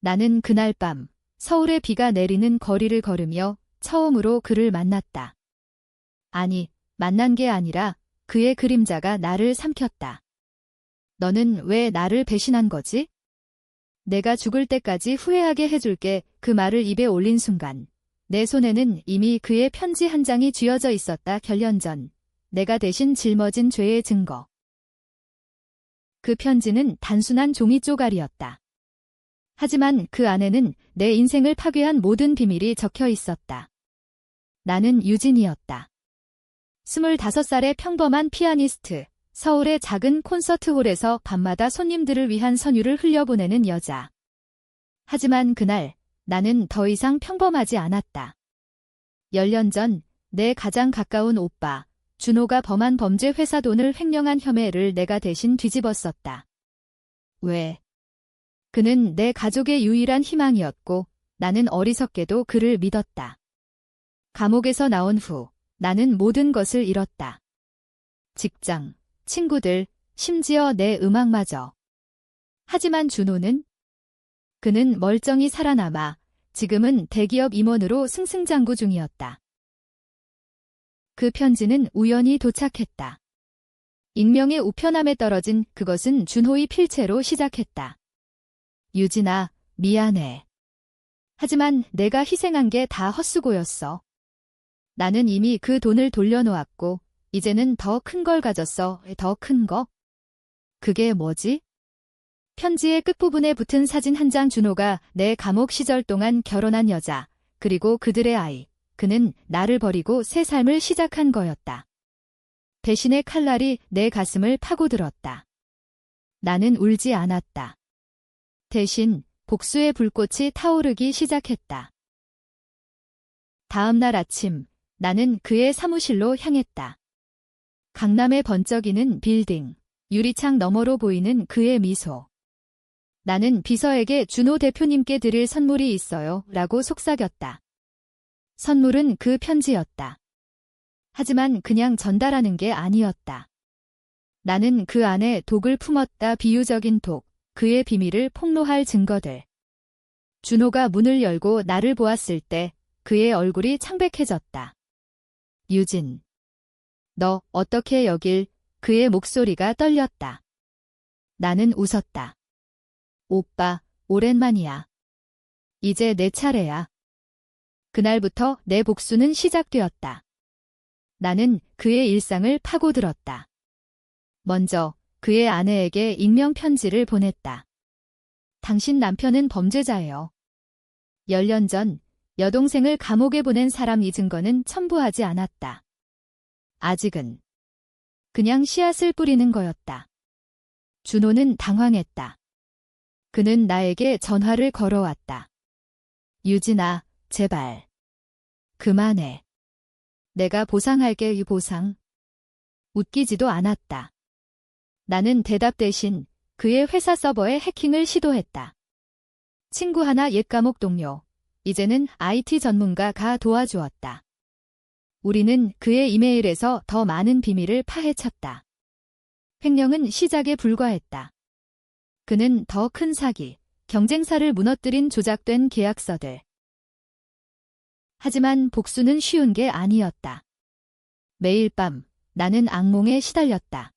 나는 그날 밤 서울의 비가 내리는 거리를 걸으며 처음으로 그를 만났다. 아니, 만난 게 아니라 그의 그림자가 나를 삼켰다. 너는 왜 나를 배신한 거지? 내가 죽을 때까지 후회하게 해줄게. 그 말을 입에 올린 순간 내 손에는 이미 그의 편지 한 장이 쥐어져 있었다. 결년 전 내가 대신 짊어진 죄의 증거. 그 편지는 단순한 종이 쪼가리였다. 하지만 그 안에는 내 인생을 파괴한 모든 비밀이 적혀 있었다. 나는 유진이었다. 25살의 평범한 피아니스트, 서울의 작은 콘서트홀에서 밤마다 손님들을 위한 선율을 흘려보내는 여자. 하지만 그날 나는 더 이상 평범하지 않았다. 10년 전 내 가장 가까운 오빠, 준호가 범한 범죄 회사 돈을 횡령한 혐의를 내가 대신 뒤집었었다. 왜? 그는 내 가족의 유일한 희망이었고 나는 어리석게도 그를 믿었다. 감옥에서 나온 후 나는 모든 것을 잃었다. 직장, 친구들, 심지어 내 음악마저. 하지만 준호는? 그는 멀쩡히 살아남아 지금은 대기업 임원으로 승승장구 중이었다. 그 편지는 우연히 도착했다. 익명의 우편함에 떨어진 그것은 준호의 필체로 시작했다. 유진아, 미안해. 하지만 내가 희생한 게 다 헛수고였어. 나는 이미 그 돈을 돌려놓았고 이제는 더 큰 걸 가졌어. 더 큰 거? 그게 뭐지? 편지의 끝부분에 붙은 사진 한 장. 준호가 내 감옥 시절 동안 결혼한 여자, 그리고 그들의 아이. 그는 나를 버리고 새 삶을 시작한 거였다. 배신의 칼날이 내 가슴을 파고들었다. 나는 울지 않았다. 대신 복수의 불꽃이 타오르기 시작했다. 다음 날 아침, 나는 그의 사무실로 향했다. 강남에 번쩍이는 빌딩, 유리창 너머로 보이는 그의 미소. 나는 비서에게 준호 대표님께 드릴 선물이 있어요 라고 속삭였다. 선물은 그 편지였다. 하지만 그냥 전달하는 게 아니었다. 나는 그 안에 독을 품었다. 비유적인 독, 그의 비밀을 폭로할 증거들. 준호가 문을 열고 나를 보았을 때 그의 얼굴이 창백해졌다. 유진. 너 어떻게 여길? 그의 목소리가 떨렸다. 나는 웃었다. 오빠, 오랜만이야. 이제 내 차례야. 그날부터 내 복수는 시작되었다. 나는 그의 일상을 파고들었다. 먼저 그의 아내에게 익명 편지를 보냈다. 당신 남편은 범죄자예요. 10년 전 여동생을 감옥에 보낸 사람. 이 증거는 첨부하지 않았다. 아직은. 그냥 씨앗을 뿌리는 거였다. 준호는 당황했다. 그는 나에게 전화를 걸어왔다. 유진아, 제발. 그만해. 내가 보상할게. 이 보상. 웃기지도 않았다. 나는 대답 대신 그의 회사 서버에 해킹을 시도했다. 친구 하나 옛 감옥 동료, 이제는 IT 전문가가 도와주었다. 우리는 그의 이메일에서 더 많은 비밀을 파헤쳤다. 횡령은 시작에 불과했다. 그는 더 큰 사기, 경쟁사를 무너뜨린 조작된 계약서들. 하지만 복수는 쉬운 게 아니었다. 매일 밤 나는 악몽에 시달렸다.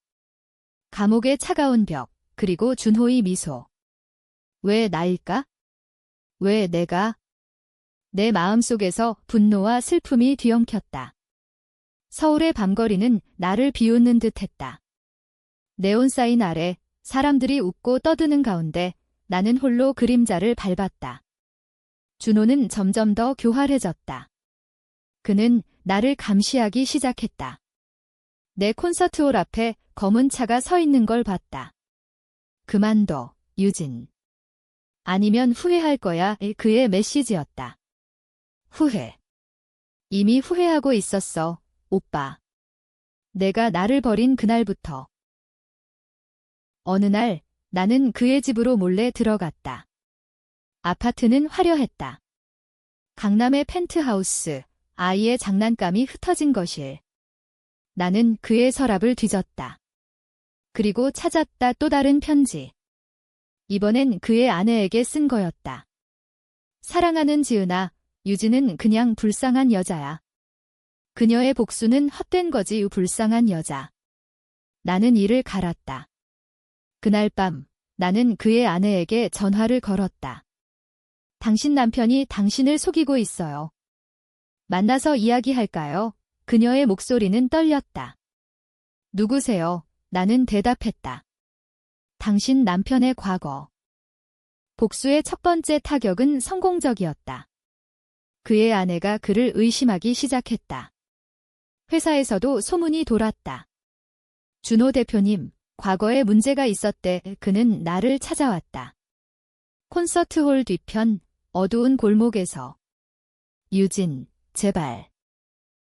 감옥의 차가운 벽, 그리고 준호의 미소. 왜 나일까? 왜 내가? 내 마음속에서 분노와 슬픔이 뒤엉켰다. 서울의 밤거리는 나를 비웃는 듯했다. 네온사인 아래 사람들이 웃고 떠드는 가운데 나는 홀로 그림자를 밟았다. 준호는 점점 더 교활해졌다. 그는 나를 감시하기 시작했다. 내 콘서트홀 앞에 검은 차가 서 있는 걸 봤다. 그만둬, 유진. 아니면 후회할 거야. 그의 메시지였다. 후회. 이미 후회하고 있었어, 오빠. 내가 나를 버린 그날부터. 어느 날 나는 그의 집으로 몰래 들어갔다. 아파트는 화려했다. 강남의 펜트하우스, 아이의 장난감이 흩어진 거실. 나는 그의 서랍을 뒤졌다. 그리고 찾았다. 또 다른 편지. 이번엔 그의 아내에게 쓴 거였다. 사랑하는 지은아, 유진은 그냥 불쌍한 여자야. 그녀의 복수는 헛된 거지 불쌍한 여자. 나는 이를 갈았다. 그날 밤 나는 그의 아내에게 전화를 걸었다. 당신 남편이 당신을 속이고 있어요. 만나서 이야기할까요? 그녀의 목소리는 떨렸다. 누구세요? 나는 대답했다. 당신 남편의 과거. 복수의 첫 번째 타격은 성공적이었다. 그의 아내가 그를 의심하기 시작했다. 회사에서도 소문이 돌았다. 준호 대표님, 과거에 문제가 있었대. 그는 나를 찾아왔다. 콘서트홀 뒤편, 어두운 골목에서. 유진, 제발.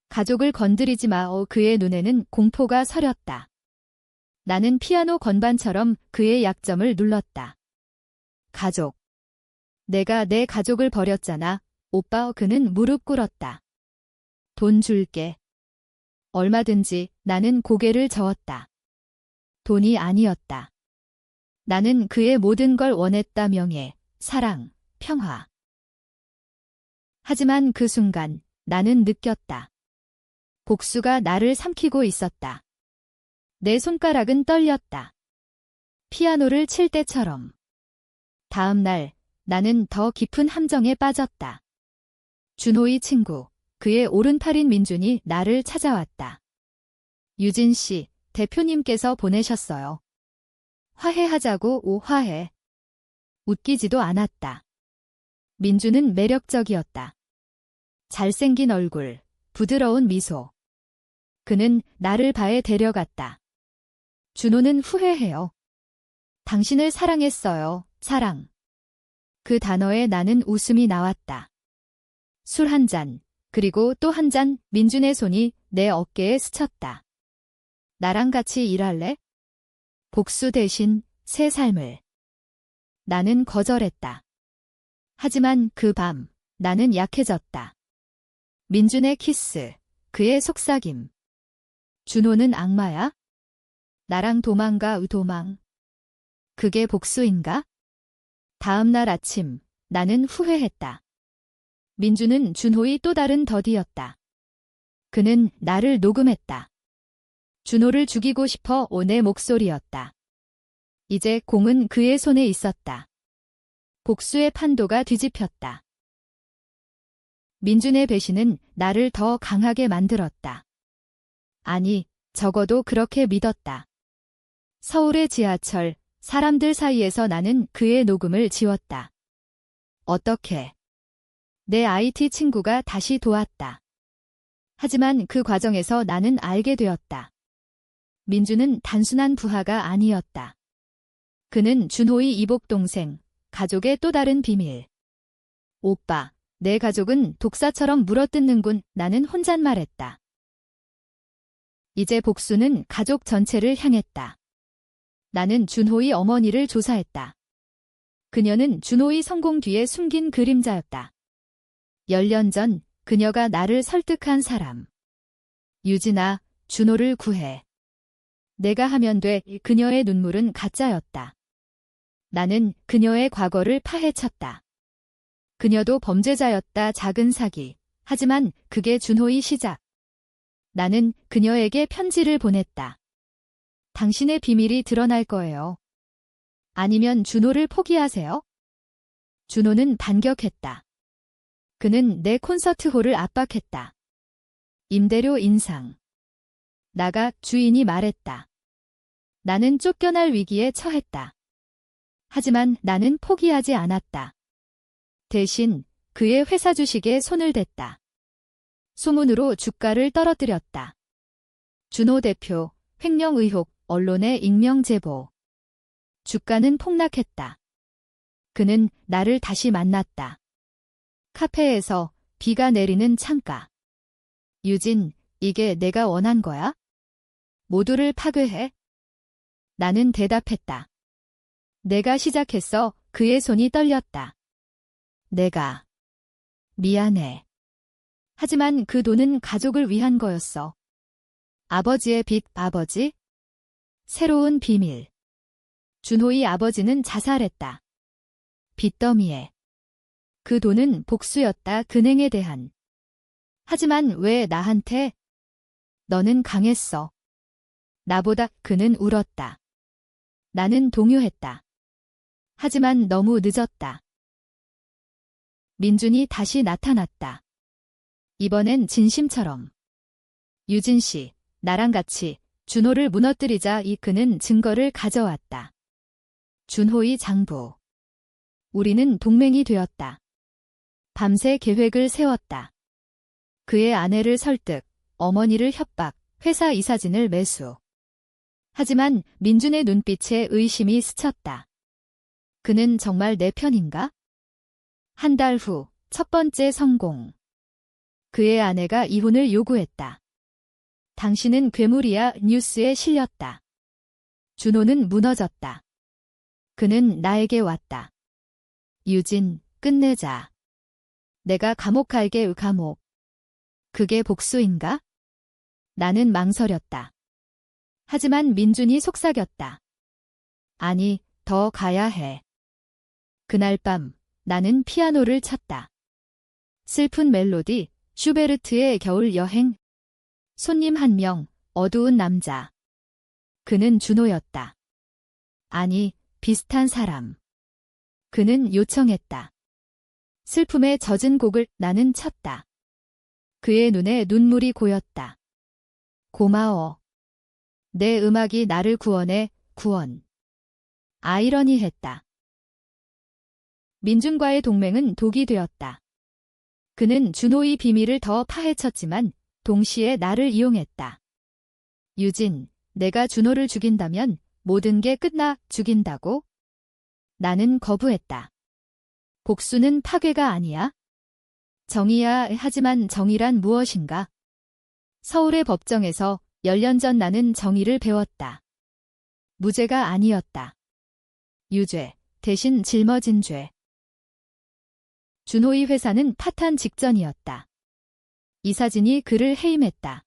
가족을 건드리지 마. 그의 눈에는 공포가 서렸다. 나는 피아노 건반처럼 그의 약점을 눌렀다. 가족. 내가 내 가족을 버렸잖아. 오빠. 그는 무릎 꿇었다. 돈 줄게. 얼마든지. 나는 고개를 저었다. 돈이 아니었다. 나는 그의 모든 걸 원했다. 명예, 사랑, 평화. 하지만 그 순간 나는 느꼈다. 복수가 나를 삼키고 있었다. 내 손가락은 떨렸다. 피아노를 칠 때처럼. 다음 날 나는 더 깊은 함정에 빠졌다. 준호의 친구, 그의 오른팔인 민준이 나를 찾아왔다. 유진 씨, 대표님께서 보내셨어요. 화해하자고. 화해. 웃기지도 않았다. 민준은 매력적이었다. 잘생긴 얼굴, 부드러운 미소. 그는 나를 바에 데려갔다. 준호는 후회해요. 당신을 사랑했어요. 사랑. 그 단어에 나는 웃음이 나왔다. 술 한 잔, 그리고 또 한 잔. 민준의 손이 내 어깨에 스쳤다. 나랑 같이 일할래? 복수 대신 새 삶을. 나는 거절했다. 하지만 그 밤 나는 약해졌다. 민준의 키스, 그의 속삭임. 준호는 악마야? 나랑 도망가. 도망. 그게 복수인가? 다음 날 아침 나는 후회했다. 민준은 준호의 또 다른 더디였다. 그는 나를 녹음했다. 준호를 죽이고 싶어. 내 목소리였다. 이제 공은 그의 손에 있었다. 복수의 판도가 뒤집혔다. 민준의 배신은 나를 더 강하게 만들었다. 아니, 적어도 그렇게 믿었다. 서울의 지하철, 사람들 사이에서 나는 그의 녹음을 지웠다. 어떻게? 내 IT 친구가 다시 도왔다. 하지만 그 과정에서 나는 알게 되었다. 민준은 단순한 부하가 아니었다. 그는 준호의 이복 동생, 가족의 또 다른 비밀. 오빠, 내 가족은 독사처럼 물어뜯는군. 나는 혼잣말했다. 이제 복수는 가족 전체를 향했다. 나는 준호의 어머니를 조사했다. 그녀는 준호의 성공 뒤에 숨긴 그림자였다. 10년 전 그녀가 나를 설득한 사람. 유진아, 준호를 구해. 내가 하면 돼. 그녀의 눈물은 가짜였다. 나는 그녀의 과거를 파헤쳤다. 그녀도 범죄자였다. 작은 사기. 하지만 그게 준호의 시작. 나는 그녀에게 편지를 보냈다. 당신의 비밀이 드러날 거예요. 아니면 준호를 포기하세요? 준호는 반격했다. 그는 내 콘서트홀을 압박했다. 임대료 인상. 나가. 주인이 말했다. 나는 쫓겨날 위기에 처했다. 하지만 나는 포기하지 않았다. 대신 그의 회사 주식에 손을 댔다. 소문으로 주가를 떨어뜨렸다. 준호 대표, 횡령 의혹, 언론에 익명 제보. 주가는 폭락했다. 그는 나를 다시 만났다. 카페에서 비가 내리는 창가. 유진, 이게 내가 원한 거야? 모두를 파괴해? 나는 대답했다. 내가 시작했어. 그의 손이 떨렸다. 내가. 미안해. 하지만 그 돈은 가족을 위한 거였어. 아버지의 빚. 아버지? 새로운 비밀. 준호의 아버지는 자살했다. 빚더미에. 그 돈은 복수였다. 근행에 대한. 하지만 왜 나한테? 너는 강했어. 나보다. 그는 울었다. 나는 동요했다. 하지만 너무 늦었다. 민준이 다시 나타났다. 이번엔 진심처럼. 유진 씨, 나랑 같이 준호를 무너뜨리자. 그는 증거를 가져왔다. 준호의 장부. 우리는 동맹이 되었다. 밤새 계획을 세웠다. 그의 아내를 설득, 어머니를 협박, 회사 이사진을 매수. 하지만 민준의 눈빛에 의심이 스쳤다. 그는 정말 내 편인가? 한 달 후, 첫 번째 성공. 그의 아내가 이혼을 요구했다. 당신은 괴물이야. 뉴스에 실렸다. 준호는 무너졌다. 그는 나에게 왔다. 유진, 끝내자. 내가 감옥 갈게. 감옥. 그게 복수인가? 나는 망설였다. 하지만 민준이 속삭였다. 아니, 더 가야 해. 그날 밤 나는 피아노를 쳤다. 슬픈 멜로디, 슈베르트의 겨울 여행. 손님 한 명, 어두운 남자. 그는 준호였다. 아니, 비슷한 사람. 그는 요청했다. 슬픔에 젖은 곡을 나는 쳤다. 그의 눈에 눈물이 고였다. 고마워. 내 음악이 나를 구원해. 구원. 아이러니했다. 민준과의 동맹은 독이 되었다. 그는 준호의 비밀을 더 파헤쳤지만 동시에 나를 이용했다. 유진, 내가 준호를 죽인다면 모든 게 끝나. 죽인다고? 나는 거부했다. 복수는 파괴가 아니야? 정의야. 하지만 정의란 무엇인가? 서울의 법정에서 10년 전 나는 정의를 배웠다. 무죄가 아니었다. 유죄, 대신 짊어진 죄. 준호의 회사는 파탄 직전이었다. 이사진이 그를 해임했다.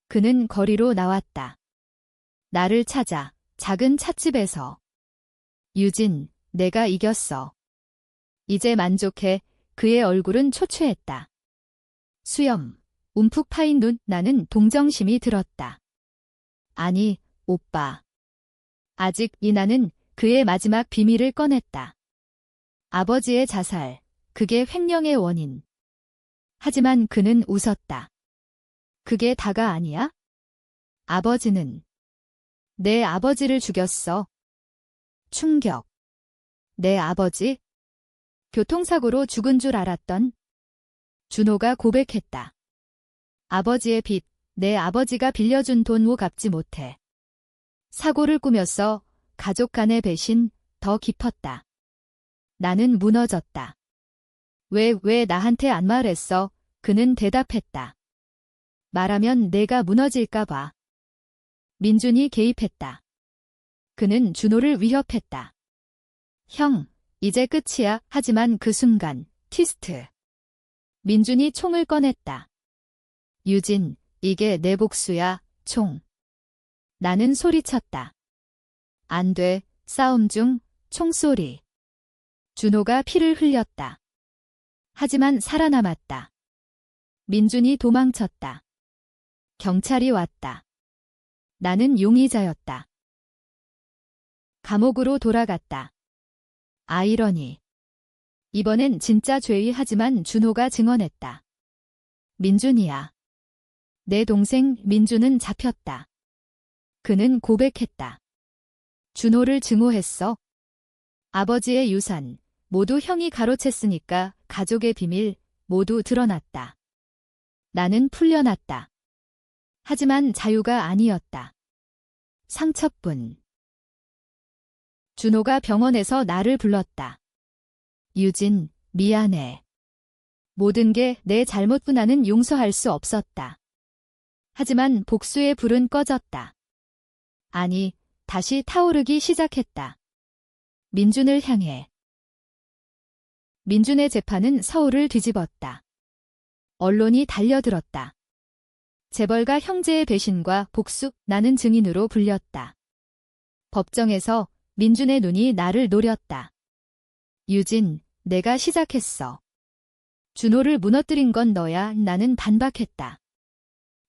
그는 거리로 나왔다. 나를 찾아, 작은 찻집에서. 유진, 내가 이겼어. 이제 만족해. 그의 얼굴은 초췌했다. 수염, 움푹 파인 눈. 나는 동정심이 들었다. 아니, 오빠. 아직. 나는 그의 마지막 비밀을 꺼냈다. 아버지의 자살, 그게 횡령의 원인. 하지만 그는 웃었다. 그게 다가 아니야? 아버지는. 내 아버지를 죽였어. 충격. 내 아버지? 교통사고로 죽은 줄 알았던. 준호가 고백했다. 아버지의 빚, 내 아버지가 빌려준 돈 갚지 못해. 사고를 꾸몄어. 가족 간의 배신, 더 깊었다. 나는 무너졌다. 왜 나한테 안 말했어? 그는 대답했다. 말하면 내가 무너질까봐. 민준이 개입했다. 그는 준호를 위협했다. 형, 이제 끝이야. 하지만 그 순간, 티스트. 민준이 총을 꺼냈다. 유진, 이게 내 복수야. 총. 나는 소리쳤다. 안 돼. 싸움 중, 총소리. 준호가 피를 흘렸다. 하지만 살아남았다. 민준이 도망쳤다. 경찰이 왔다. 나는 용의자였다. 감옥으로 돌아갔다. 아이러니. 이번엔 진짜 죄의하지만 준호가 증언했다. 민준이야. 내 동생 민준은 잡혔다. 그는 고백했다. 준호를 증오했어. 아버지의 유산, 모두 형이 가로챘으니까 가족의 비밀, 모두 드러났다. 나는 풀려났다. 하지만 자유가 아니었다. 상처뿐. 준호가 병원에서 나를 불렀다. 유진, 미안해. 모든 게 내 잘못뿐. 나는 용서할 수 없었다. 하지만 복수의 불은 꺼졌다. 아니, 다시 타오르기 시작했다. 민준을 향해. 민준의 재판은 서울을 뒤집었다. 언론이 달려들었다. 재벌가 형제의 배신과 복수, 나는 증인으로 불렸다. 법정에서 민준의 눈이 나를 노렸다. 유진, 내가 시작했어. 준호를 무너뜨린 건 너야. 나는 반박했다.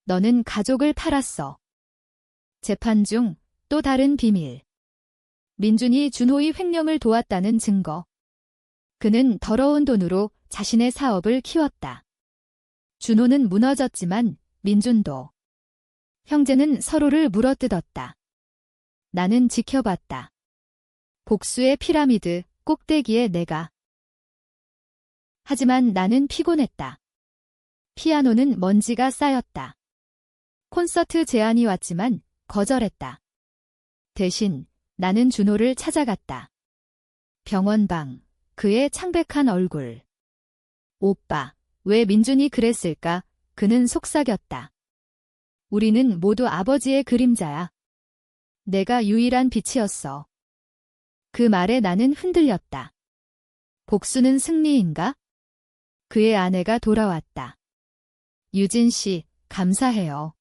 너는 가족을 팔았어. 재판 중 또 다른 비밀. 민준이 준호의 횡령을 도왔다는 증거. 그는 더러운 돈으로 자신의 사업을 키웠다. 준호는 무너졌지만 민준도. 형제는 서로를 물어뜯었다. 나는 지켜봤다. 복수의 피라미드 꼭대기에 내가. 하지만 나는 피곤했다. 피아노는 먼지가 쌓였다. 콘서트 제안이 왔지만 거절했다. 대신 나는 준호를 찾아갔다. 병원방, 그의 창백한 얼굴. 오빠, 왜 민준이 그랬을까? 그는 속삭였다. 우리는 모두 아버지의 그림자야. 내가 유일한 빛이었어. 그 말에 나는 흔들렸다. 복수는 승리인가? 그의 아내가 돌아왔다. 유진 씨, 감사해요.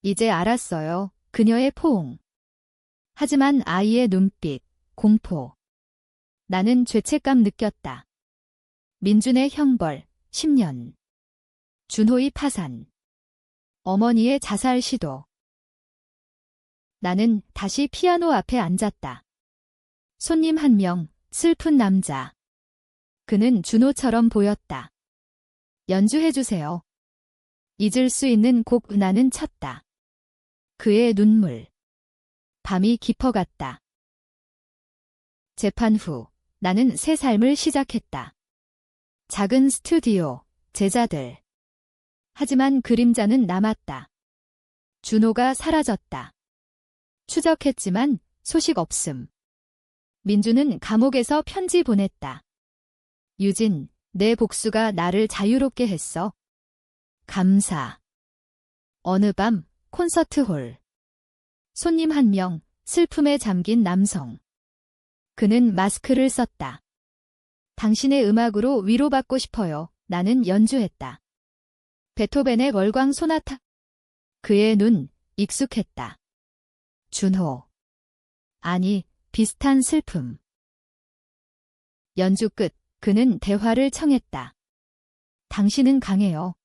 이제 알았어요. 그녀의 포옹. 하지만 아이의 눈빛, 공포. 나는 죄책감 느꼈다. 민준의 형벌, 10년. 준호의 파산. 어머니의 자살 시도. 나는 다시 피아노 앞에 앉았다. 손님 한 명, 슬픈 남자. 그는 준호처럼 보였다. 연주해주세요. 잊을 수 있는 곡. 나는 쳤다. 그의 눈물. 밤이 깊어갔다. 재판 후 나는 새 삶을 시작했다. 작은 스튜디오, 제자들. 하지만 그림자는 남았다. 준호가 사라졌다. 추적했지만 소식 없음. 민주는 감옥에서 편지 보냈다. 유진, 내 복수가 나를 자유롭게 했어. 감사. 어느 밤 콘서트홀. 손님 한 명, 슬픔에 잠긴 남성. 그는 마스크를 썼다. 당신의 음악으로 위로받고 싶어요. 나는 연주했다. 베토벤의 월광 소나타. 그의 눈, 익숙했다. 준호. 아니, 비슷한 슬픔. 연주 끝, 그는 대화를 청했다. 당신은 강해요.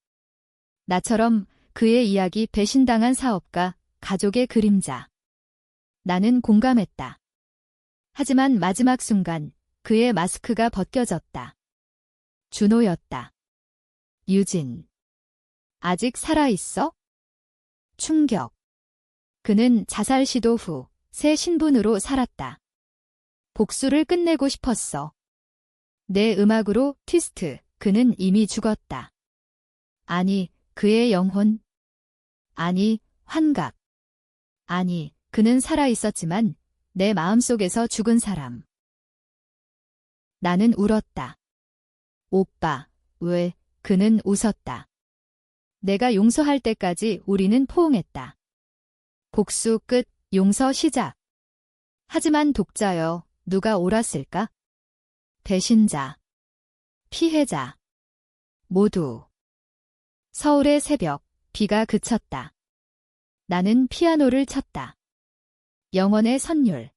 나처럼 그의 이야기 배신당한 사업가, 가족의 그림자. 나는 공감했다. 하지만 마지막 순간 그의 마스크가 벗겨졌다. 준호였다. 유진. 아직 살아있어? 충격. 그는 자살 시도 후 새 신분으로 살았다. 복수를 끝내고 싶었어. 내 음악으로 트위스트. 그는 이미 죽었다. 아니, 그의 영혼. 아니, 환각. 아니, 그는 살아있었지만 내 마음속에서 죽은 사람. 나는 울었다. 오빠, 왜? 그는 웃었다. 내가 용서할 때까지 우리는 포옹했다. 복수 끝, 용서 시작. 하지만 독자여, 누가 옳았을까? 배신자, 피해자, 모두. 서울의 새벽, 비가 그쳤다. 나는 피아노를 쳤다. 영원의 선율.